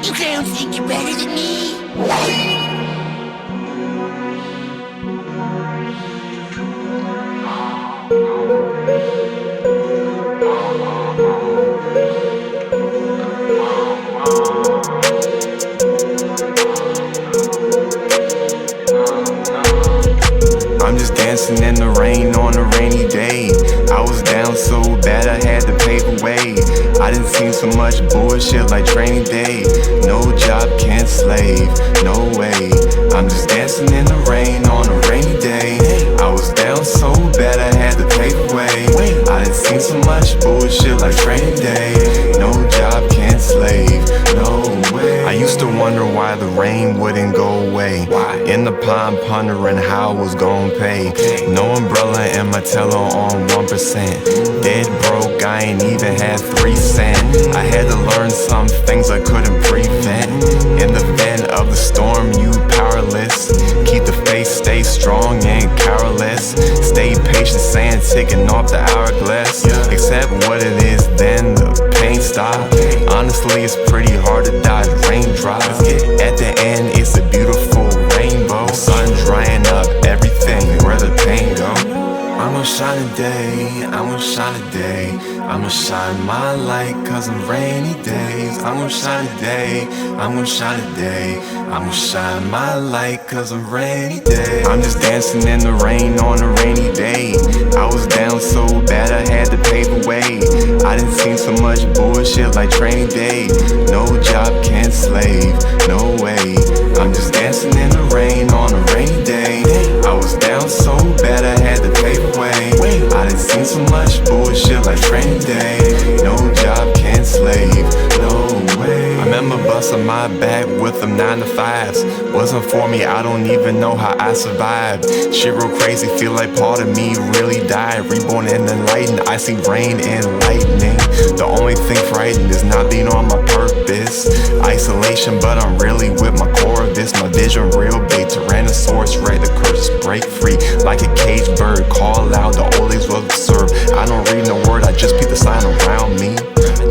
You clowns think you're better than me? I'm just dancing in the rain on a rainy day. I was down so bad I had to pave the way. I done seen so much bullshit like training day. No job, can't slave, no way. I'm just dancing in the rain on a rainy day. I was down so bad I had to pave the way. I done seen so much bullshit like training day. No job, can't slave, no way. I used to wonder why the rain wouldn't go away. In the pond pondering how I was gon' pay. No umbrella and my teller on 1%. Dead broke, I ain't even had 3 cents. I had to learn some things I couldn't prevent. In the vent of the storm, you powerless. Keep the faith, stay strong and powerless. Stay patient, sand ticking off the hourglass. Accept what it is, then the pain stop. Honestly, it's pretty hard to dodge raindrops. At the end, it's a beautiful rainbow. Sun drying up everything, where the pain go. I'm gonna shine today, I'm gonna shine today. I'm gonna shine my light cause I'm rainy days. I'm gonna shine today, I'm gonna shine today. I'm gonna shine my light cause I'm rainy days. I'm just dancing in the rain on a rainy day. I was down so bad I had to pave the way. I done seen so much bullshit like training day. No job, can't slave, no way. I'm just dancing in the rain on a rainy day. I was down so bad I had to pave the way. I done seen so much bullshit like training day. No job, can't slave, no way. I remember busting my back with them 9 to 5s. Wasn't for me, I don't even know how I survived. Shit real crazy, feel like part of me really died. Reborn and enlightened, I see rain and lightning. The only thing frightened is not being on my purpose. Isolation, but I'm really with my core of this. My vision real big, Tyrannosaurus ready to curse, break free. Like a caged bird, call out, the old days will serve. I don't read no word, I just peep the sign around me.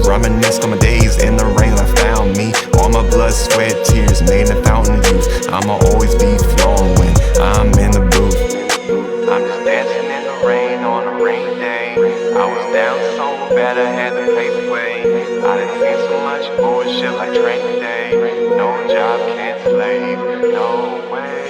Reminisce on my days in the rain that found me. All my blood, sweat, tears made a fountain of youth. I'ma always be flowing when I'm in the booth. I'm just dancing in the rain on a rainy day. I was down so bad I had to pave the way. I done seen so much bullshit like training day. No job, can't slave, no way.